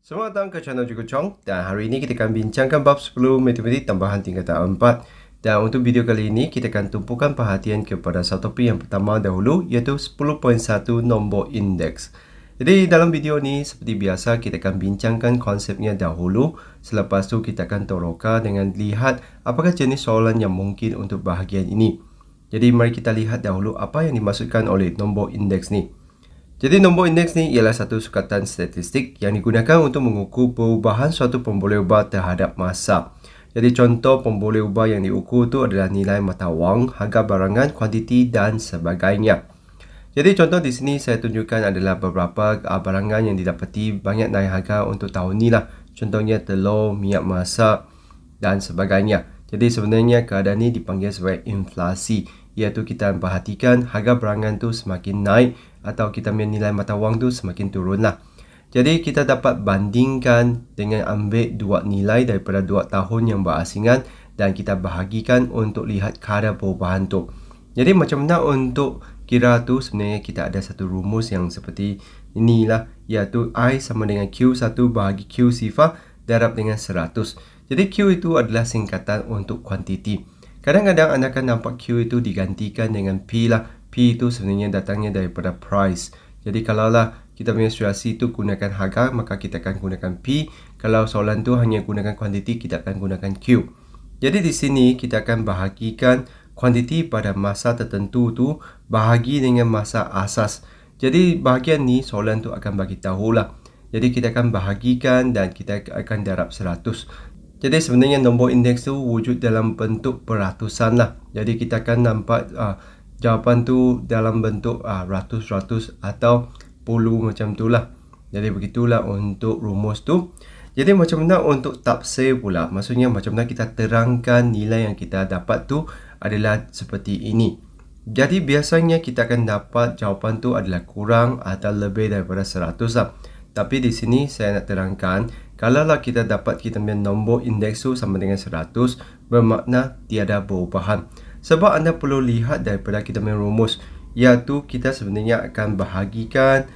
Selamat datang ke channel Cikgu Chong, dan hari ini kita akan bincangkan bab 10 matematik tambahan tingkatan 4. Dan untuk video kali ini kita akan tumpukan perhatian kepada satu topik yang pertama dahulu, iaitu 10.1 nombor indeks. Jadi dalam video ni seperti biasa kita akan bincangkan konsepnya dahulu. Selepas tu kita akan toroka dengan lihat apakah jenis soalan yang mungkin untuk bahagian ini. Jadi mari kita lihat dahulu apa yang dimaksudkan oleh nombor indeks ni. Jadi nombor indeks ni ialah satu sukatan statistik yang digunakan untuk mengukur perubahan suatu pemboleh ubah terhadap masa. Jadi contoh pemboleh ubah yang diukur tu adalah nilai mata wang, harga barangan, kuantiti dan sebagainya. Jadi contoh di sini saya tunjukkan adalah beberapa barangan yang didapati banyak naik harga untuk tahun ni lah. Contohnya telur, minyak masak dan sebagainya. Jadi sebenarnya keadaan ini dipanggil sebagai inflasi, iaitu kita perhatikan harga barangan tu semakin naik atau kita punya nilai mata wang tu semakin turun lah. Jadi kita dapat bandingkan dengan ambil dua nilai daripada dua tahun yang berasingan dan kita bahagikan untuk lihat kadar perubahan tu. Jadi macam mana untuk kira tu, sebenarnya kita ada satu rumus yang seperti inilah, iaitu I sama dengan Q1 bahagi Q sifar darab dengan 100. Jadi Q itu adalah singkatan untuk kuantiti. Kadang-kadang anda akan nampak Q itu digantikan dengan P lah. P itu sebenarnya datangnya daripada price. Jadi kalaulah kita punya situasi itu gunakan harga, maka kita akan gunakan P. Kalau soalan tu hanya gunakan kuantiti, kita akan gunakan Q. Jadi di sini kita akan bahagikan kuantiti pada masa tertentu tu bahagi dengan masa asas. Jadi bahagian ni soalan tu akan bagi tahulah. Jadi kita akan bahagikan dan kita akan darab 100. Jadi sebenarnya nombor indeks tu wujud dalam bentuk peratusan lah. Jadi kita akan nampak jawapan tu dalam bentuk ratus-ratus atau puluh macam tu lah. Jadi begitulah untuk rumus tu. Jadi macam mana untuk tafsir pula? Maksudnya macam mana kita terangkan nilai yang kita dapat tu adalah seperti ini. Jadi biasanya kita akan dapat jawapan tu adalah kurang atau lebih daripada 100 lah. Tapi di sini saya nak terangkan, kalaulah kita dapat kita punya nombor indeks tu sama dengan 100, bermakna tiada perubahan. Sebab anda perlu lihat daripada kita punya rumus, iaitu kita sebenarnya akan bahagikan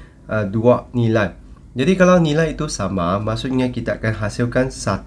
dua nilai. Jadi kalau nilai itu sama, maksudnya kita akan hasilkan 1.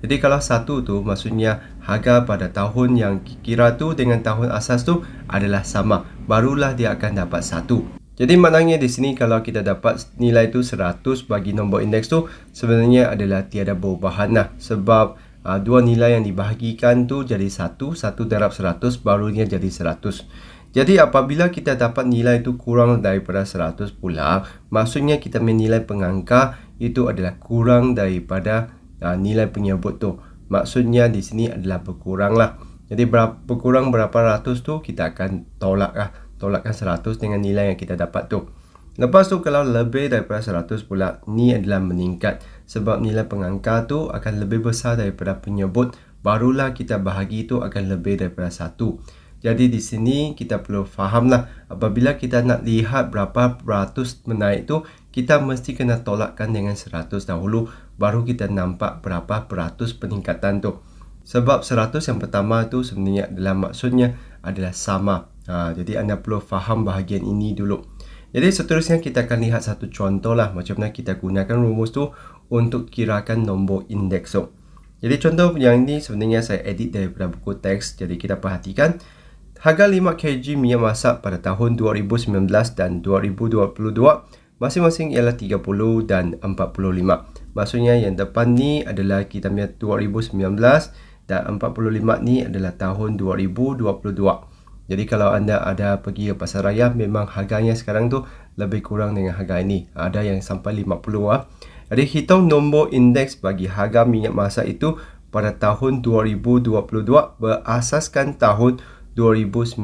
Jadi kalau 1 tu maksudnya harga pada tahun yang kira tu dengan tahun asas tu adalah sama. Barulah dia akan dapat 1. Jadi maknanya di sini kalau kita dapat nilai tu 100 bagi nombor indeks tu sebenarnya adalah tiada perubahan lah. Sebab dua nilai yang dibahagikan tu jadi 1 darab 100 barunya jadi 100. Jadi apabila kita dapat nilai itu kurang daripada 100 pula, maksudnya kita punya nilai pengangka itu adalah kurang daripada nilai penyebut tu. Maksudnya di sini adalah berkurang lah. Jadi berkurang berapa ratus tu kita akan tolak lah. Tolakkan 100 dengan nilai yang kita dapat tu. Lepas tu kalau lebih daripada 100 pula, ni adalah meningkat. Sebab nilai pengangka tu akan lebih besar daripada penyebut, barulah kita bahagi tu akan lebih daripada 1. Jadi di sini kita perlu fahamlah, apabila kita nak lihat berapa peratus menaik tu, kita mesti kena tolakkan dengan 100 dahulu, baru kita nampak berapa peratus peningkatan tu. Sebab 100 yang pertama tu sebenarnya adalah maksudnya adalah sama. Jadi anda perlu faham bahagian ini dulu. Jadi seterusnya kita akan lihat satu contoh lah macam mana kita gunakan rumus tu untuk kirakan nombor indeks tu. Jadi contoh yang ini sebenarnya saya edit daripada buku teks. Jadi kita perhatikan harga 5 kg minyak masak pada tahun 2019 dan 2022 masing-masing ialah 30 dan 45. Maksudnya yang depan ni adalah kita punya 2019 dan 45 ni adalah tahun 2022. Jadi kalau anda ada pergi ke pasar raya, memang harganya sekarang tu lebih kurang dengan harga ini. Ada yang sampai 50 lah. Jadi hitung nombor indeks bagi harga minyak masak itu pada tahun 2022 berasaskan tahun 2019.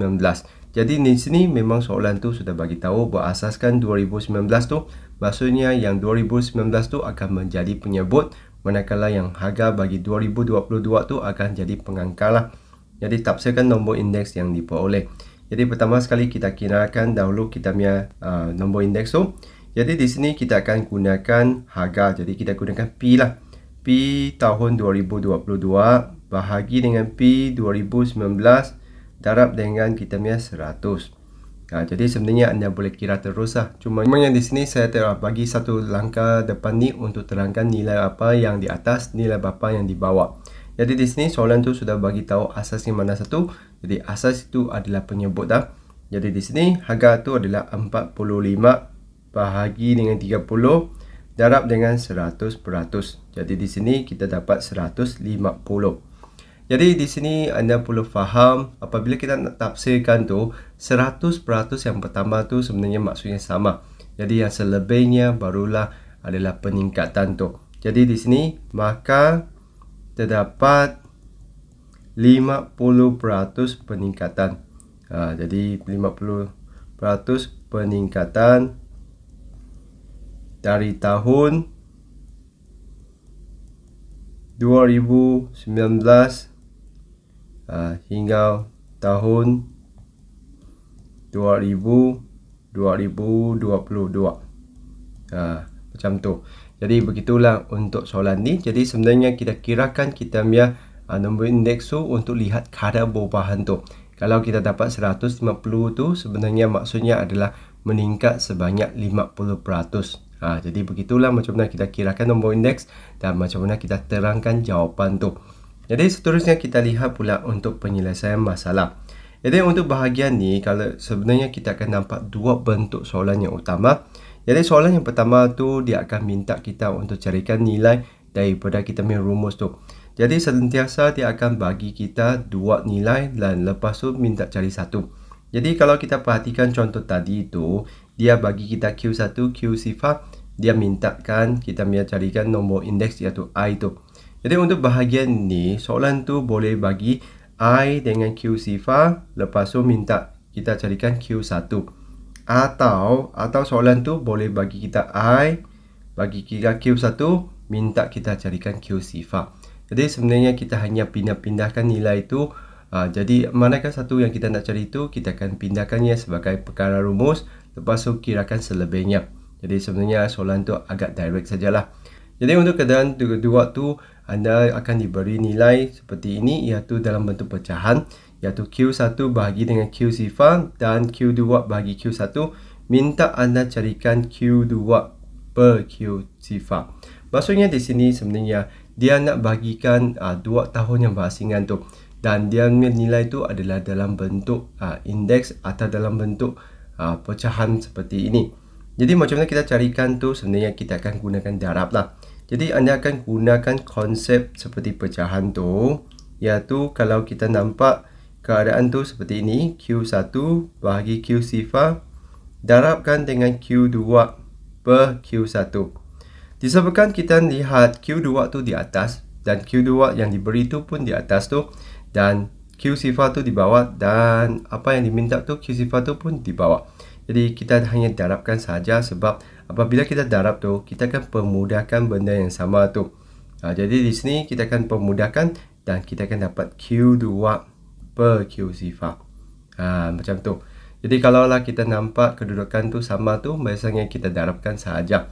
Jadi di sini memang soalan tu sudah bagi tahu berasaskan 2019 tu, maksudnya yang 2019 tu akan menjadi penyebut, manakala yang harga bagi 2022 tu akan jadi pengangka lah. Jadi tafsirkan nombor indeks yang diperoleh. Jadi pertama sekali kita kirakan dahulu kita punya nombor indeks tu. Jadi di sini kita akan gunakan harga. Jadi kita gunakan P lah. P tahun 2022 bahagi dengan P 2019 darab dengan kita punya 100. Jadi sebenarnya anda boleh kira terus lah. Cuma yang di sini saya telah bagi satu langkah depan ni untuk terangkan nilai apa yang di atas, nilai berapa yang di bawah. Jadi di sini soalan tu sudah bagi tahu asasnya mana satu. Jadi asas itu adalah penyebut dah. Jadi di sini harga tu adalah 45 bahagi dengan 30 darab dengan 100%. Jadi di sini kita dapat 150. Jadi di sini anda perlu faham apabila kita nak tafsirkan tu 100% yang pertama tu sebenarnya maksudnya sama. Jadi yang selebihnya barulah adalah peningkatan tu. Jadi di sini maka terdapat 50% peningkatan. Jadi 50% peningkatan dari tahun 2019 hingga tahun 2022. Macam tu. Jadi begitulah untuk soalan ni. Jadi sebenarnya kita kirakan kita punya nombor indeks tu untuk lihat kadar perubahan tu. Kalau kita dapat 150 tu sebenarnya maksudnya adalah meningkat sebanyak 50%. Jadi begitulah macam mana kita kirakan nombor indeks dan macam mana kita terangkan jawapan tu. Jadi seterusnya kita lihat pula untuk penyelesaian masalah. Jadi untuk bahagian ni kalau sebenarnya kita akan nampak dua bentuk soalan yang utama. Jadi soalan yang pertama tu dia akan minta kita untuk carikan nilai daripada kita punya rumus tu. Jadi sentiasa dia akan bagi kita dua nilai dan lepas tu minta cari satu. Jadi kalau kita perhatikan contoh tadi tu, dia bagi kita Q1, Q sifar, dia mintakan kita carikan nombor indeks iaitu I tu. Jadi untuk bahagian ni, soalan tu boleh bagi I dengan Q sifar, lepas tu minta kita carikan Q1. Atau soalan tu boleh bagi kita I, bagi kita Q1, minta kita carikan Q sifar. Jadi sebenarnya kita hanya pindah-pindahkan nilai itu. Jadi manakah satu yang kita nak cari itu, kita akan pindahkannya sebagai perkara rumus, lepas tu kirakan selebihnya. Jadi sebenarnya soalan tu agak direct sajalah. Jadi untuk keadaan kedua tu, anda akan diberi nilai seperti ini, iaitu dalam bentuk pecahan, iaitu Q1 bahagi dengan Q sifar dan Q2 bahagi Q1. Minta anda carikan Q2 per Q sifar. Maksudnya di sini sebenarnya dia nak bagikan 2 tahun yang berasingan tu, dan dia nilai tu adalah dalam bentuk indeks atau dalam bentuk pecahan seperti ini. Jadi macam mana kita carikan tu, sebenarnya kita akan gunakan darab lah. Jadi anda akan gunakan konsep seperti pecahan tu, iaitu kalau kita nampak keadaan tu seperti ini, Q1 bahagi Q sifar darabkan dengan Q2 per Q1. Disebabkan kita lihat Q2 tu di atas dan Q2 yang diberi tu pun di atas tu, dan Q sifar tu di bawah, dan apa yang diminta tu Q sifar tu pun di bawah. Jadi kita hanya darabkan saja, sebab apabila kita darab tu kita akan permudahkan benda yang sama tu. Jadi di sini kita akan permudahkan dan kita akan dapat Q2 per Q sifar. Macam tu. Jadi kalaulah kita nampak kedudukan tu sama tu, biasanya kita darabkan saja.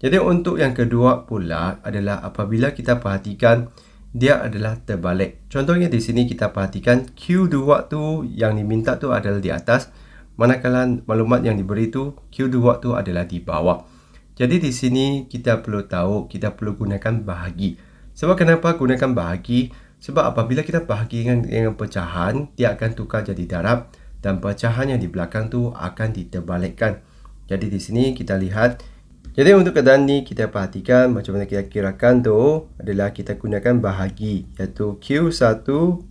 Jadi untuk yang kedua pula adalah apabila kita perhatikan dia adalah terbalik. Contohnya di sini kita perhatikan Q2 tu yang diminta tu adalah di atas, manakala maklumat yang diberi tu Q2 tu adalah di bawah. Jadi di sini kita perlu tahu, kita perlu gunakan bahagi. Sebab kenapa gunakan bahagi? Sebab apabila kita bahagi dengan pecahan, dia akan tukar jadi darab dan pecahan yang di belakang tu akan diterbalikkan. Jadi di sini kita lihat. Jadi untuk keadaan ni kita perhatikan macam mana kita kirakan tu adalah kita gunakan bahagi, iaitu Q1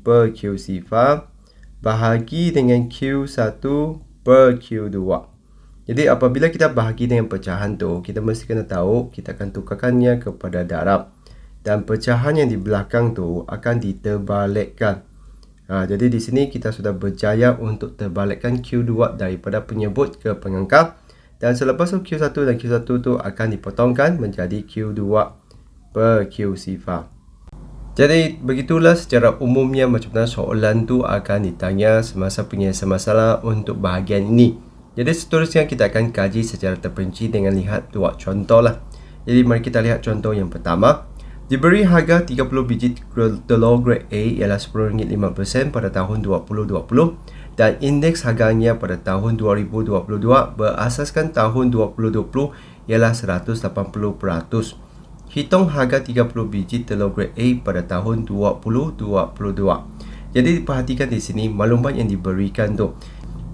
per Q sifar bahagi dengan Q1 per Q2. Jadi apabila kita bahagi dengan pecahan tu, kita mesti kena tahu kita akan tukarkannya kepada darab, dan pecahan yang di belakang tu akan diterbalikkan. Jadi di sini kita sudah berjaya untuk terbalikkan Q2 daripada penyebut ke pengangka, dan selepas tu Q1 dan Q1 tu akan dipotongkan menjadi Q2 per Q sifar. Jadi begitulah secara umumnya macam mana soalan tu akan ditanya semasa penyelesaian masalah untuk bahagian ini. Jadi seterusnya kita akan kaji secara terperinci dengan lihat dua contoh lah. Jadi mari kita lihat contoh yang pertama. Diberi harga 30 biji telur grade A ialah RM10.5% pada tahun 2020 dan indeks harganya pada tahun 2022 berasaskan tahun 2020 ialah 180%. Hitung harga 30 biji telur grade A pada tahun 2022. Jadi perhatikan di sini maklumat yang diberikan tu.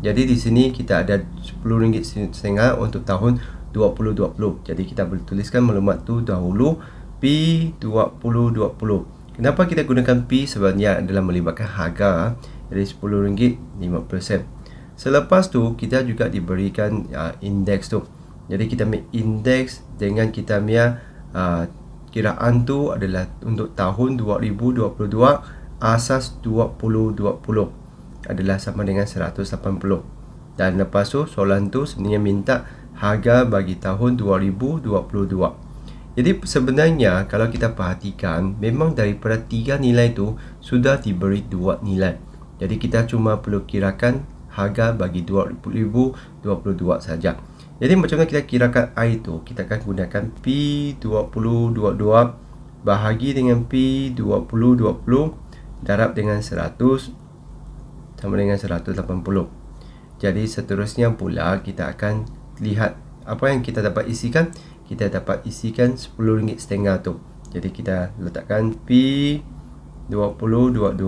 Jadi di sini kita ada RM10.5 untuk tahun 2020. Jadi kita boleh tuliskan maklumat tu dahulu P2020. Kenapa kita gunakan P? Sebenarnya adalah melibatkan harga. Jadi RM10.5%. Selepas tu kita juga diberikan indeks tu. Jadi kita ambil indeks dengan kita punya kiraan tu adalah untuk tahun 2022 asas 2020 adalah sama dengan 180. Dan lepas tu soalan tu sebenarnya minta harga bagi tahun 2022. Jadi sebenarnya kalau kita perhatikan memang daripada 3 nilai tu sudah diberi 2 nilai. Jadi kita cuma perlu kirakan harga bagi 2022 saja. Jadi macam mana kita kirakan I tu? Kita akan gunakan P2022 bahagi dengan P2020 darab dengan 100 sama dengan 180. Jadi seterusnya pula kita akan lihat apa yang kita dapat isikan. Kita dapat isikan RM10.5 tu. Jadi kita letakkan P2022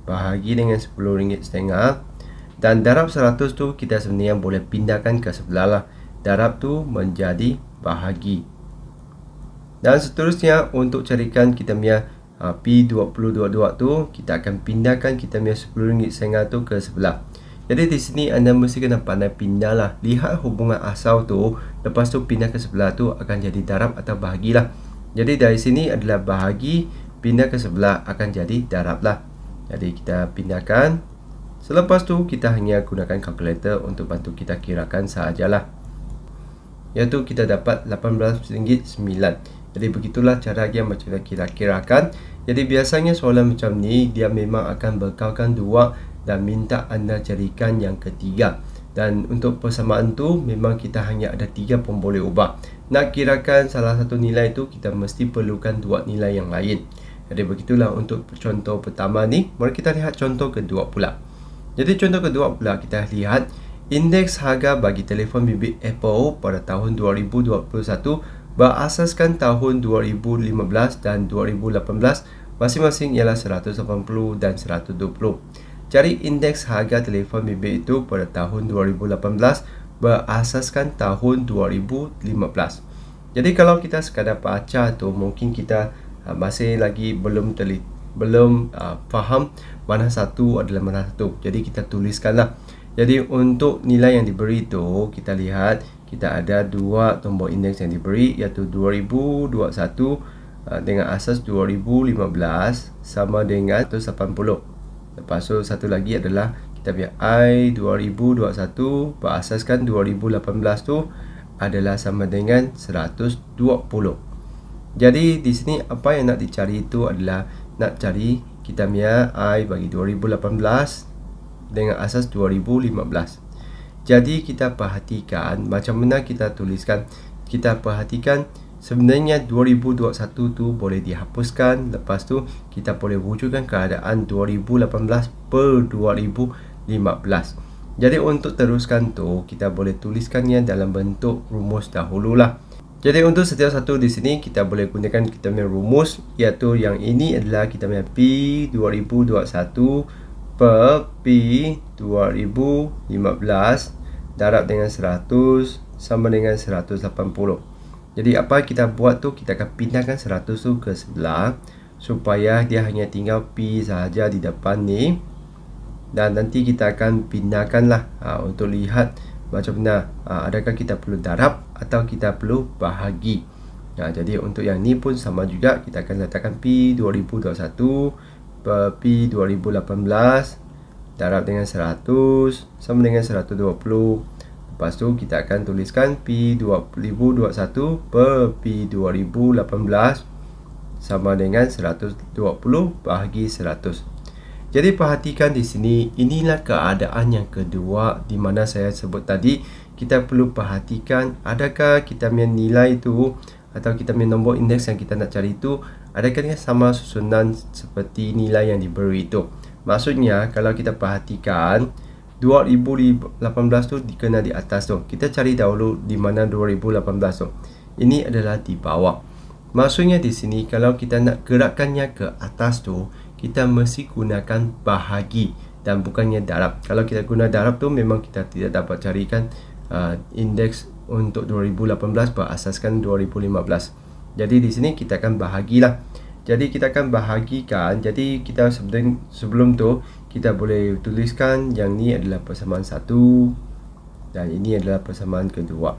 bahagi dengan RM10.5 dan darab 100 tu kita sebenarnya boleh pindahkan ke sebelah lah. Darab tu menjadi bahagi. Dan seterusnya untuk carikan kita punya P2022 tu, kita akan pindahkan kita punya RM10.5 tu ke sebelah. Jadi di sini anda mesti kena pandai pindah lah. Lihat hubungan asal tu, lepas tu pindah ke sebelah tu akan jadi darab atau bahagi lah. Jadi dari sini adalah bahagi, pindah ke sebelah akan jadi darab lah. Jadi kita pindahkan. Selepas tu kita hanya gunakan kalkulator untuk bantu kita kirakan sahajalah. Iaitu kita dapat RM18.9. Jadi begitulah cara dia macam kita kirakan. Jadi biasanya soalan macam ni dia memang akan bekalkan 2 dan minta anda carikan yang ketiga. Dan untuk persamaan tu memang kita hanya ada 3 pun boleh ubah. Nak kirakan salah satu nilai tu kita mesti perlukan 2 nilai yang lain. Jadi begitulah untuk contoh pertama ni. Mari kita lihat contoh kedua pula. Jadi contoh kedua pula kita lihat indeks harga bagi telefon bimbit Apple pada tahun 2021 berasaskan tahun 2015 dan 2018 masing-masing ialah 180 dan 120. Cari indeks harga telefon bimbit itu pada tahun 2018 berasaskan tahun 2015. Jadi kalau kita sekadar baca tu mungkin kita masih lagi belum faham mana satu adalah mana satu. Jadi kita tuliskanlah. Jadi untuk nilai yang diberi tu kita lihat kita ada 2 tombol indeks yang diberi iaitu 2021 dengan asas 2015 sama dengan 180. Lepas tu satu lagi adalah kita punya I 2021 berasaskan 2018 tu adalah sama dengan 120. Jadi di sini apa yang nak dicari itu adalah nak cari kita punya I bagi 2018 dengan asas 2015. Jadi kita perhatikan macam mana kita tuliskan. Kita perhatikan sebenarnya 2021 tu boleh dihapuskan. Lepas tu kita boleh wujudkan keadaan 2018 per 2015. Jadi untuk teruskan tu kita boleh tuliskannya dalam bentuk rumus dahululah. Jadi untuk setiap satu di sini kita boleh gunakan kita punya rumus iaitu yang ini adalah kita punya P2021 per P2015 darab dengan 100 sama dengan 180. Jadi apa kita buat tu kita akan pindahkan 100 tu ke sebelah supaya dia hanya tinggal P sahaja di depan ni. Dan nanti kita akan pindahkanlah untuk lihat macam mana adakah kita perlu darab atau kita perlu bahagi. Jadi untuk yang ni pun sama juga kita akan letakkan P2021 per P2018 darab dengan 100 sama dengan 120. Lepas tu kita akan tuliskan P2021 per P2018 sama dengan 120 bahagi 100. Jadi perhatikan di sini, inilah keadaan yang kedua di mana saya sebut tadi. Kita perlu perhatikan adakah kita punya nilai itu atau kita punya nombor indeks yang kita nak cari itu adakah dia sama susunan seperti nilai yang diberi itu. Maksudnya kalau kita perhatikan 2018 tu kena di atas tu. Kita cari dahulu di mana 2018 tu. Ini adalah di bawah. Maksudnya di sini kalau kita nak gerakkannya ke atas tu, kita mesti gunakan bahagi dan bukannya darab. Kalau kita guna darab tu memang kita tidak dapat carikan indeks untuk 2018 berasaskan 2015. Jadi di sini kita akan bahagilah. Jadi kita akan bahagikan. Jadi kita sebelum tu kita boleh tuliskan yang ni adalah persamaan 1 dan ini adalah persamaan kedua.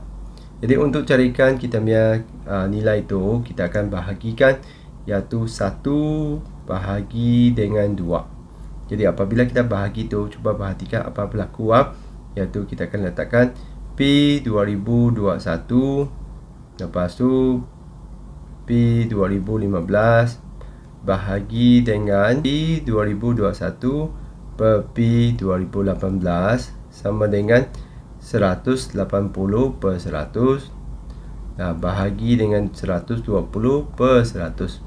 Jadi untuk carikan kita punya nilai tu, kita akan bahagikan, iaitu 1 bahagi dengan 2. Jadi apabila kita bahagi tu, cuba perhatikan apa berlaku, iaitu kita akan letakkan P 2021, lepas tu P 2015 bahagi dengan P 2021 per P 2018 sama dengan 180 per 100 bahagi dengan 120 per 100.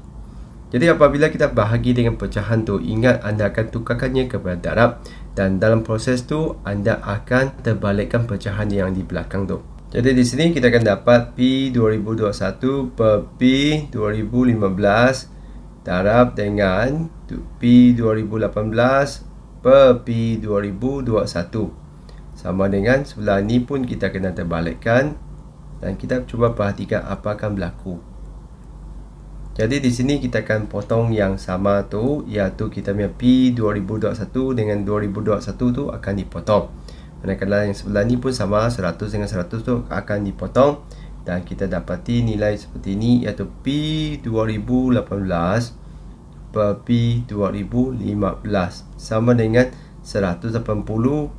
Jadi apabila kita bahagi dengan pecahan tu, ingat anda akan tukarkannya kepada darab, dan dalam proses tu anda akan terbalikkan pecahan yang di belakang tu. Jadi di sini kita akan dapat P 2021 per P 2015 darab dengan P 2018 per P 2021 sama dengan sebelah ni pun kita kena terbalikkan, dan kita cuba perhatikan apa akan berlaku. Jadi di sini kita akan potong yang sama tu, iaitu kita punya P 2021 dengan 2021 tu akan dipotong. Manakala yang sebelah ni pun sama, 100 dengan 100 tu akan dipotong, dan kita dapati nilai seperti ini, iaitu P 2018 per P 2015 sama dengan 180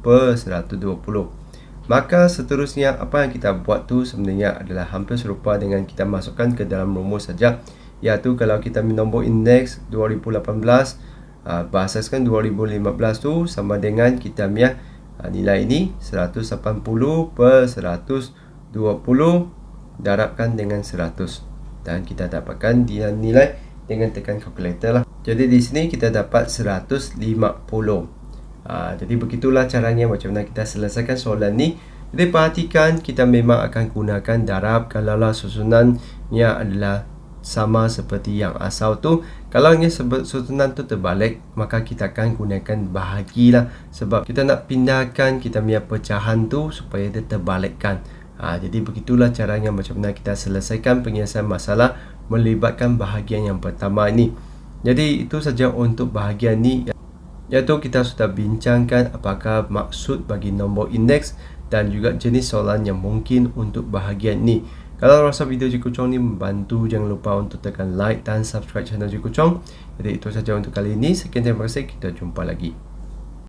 per 120. Maka seterusnya apa yang kita buat tu sebenarnya adalah hampir serupa dengan kita masukkan ke dalam rumus saja, iaitu kalau kita nombor indeks 2018 berasaskan 2015 tu sama dengan kita punya nilai ini 180 per 120 darabkan dengan 100, dan kita dapatkan dia nilai dengan tekan kalkulator lah. Jadi di sini kita dapat 150. Jadi begitulah caranya macam mana kita selesaikan soalan ni. Jadi perhatikan, kita memang akan gunakan darab kalaulah susunannya adalah sama seperti yang asal tu. Kalau susunan tu terbalik, maka kita akan gunakan bahagilah, sebab kita nak pindahkan kita punya pecahan tu supaya dia terbalikkan. Jadi begitulah caranya macam mana kita selesaikan penyelesaian masalah melibatkan bahagian yang pertama ini. Jadi itu saja untuk bahagian ni, iaitu kita sudah bincangkan apakah maksud bagi nombor indeks dan juga jenis soalan yang mungkin untuk bahagian ni. Kalau rasa video Cikgu Chong ni membantu, jangan lupa untuk tekan like dan subscribe channel Cikgu Chong. Jadi itu saja untuk kali ini. Sekian, terima kasih. Kita jumpa lagi.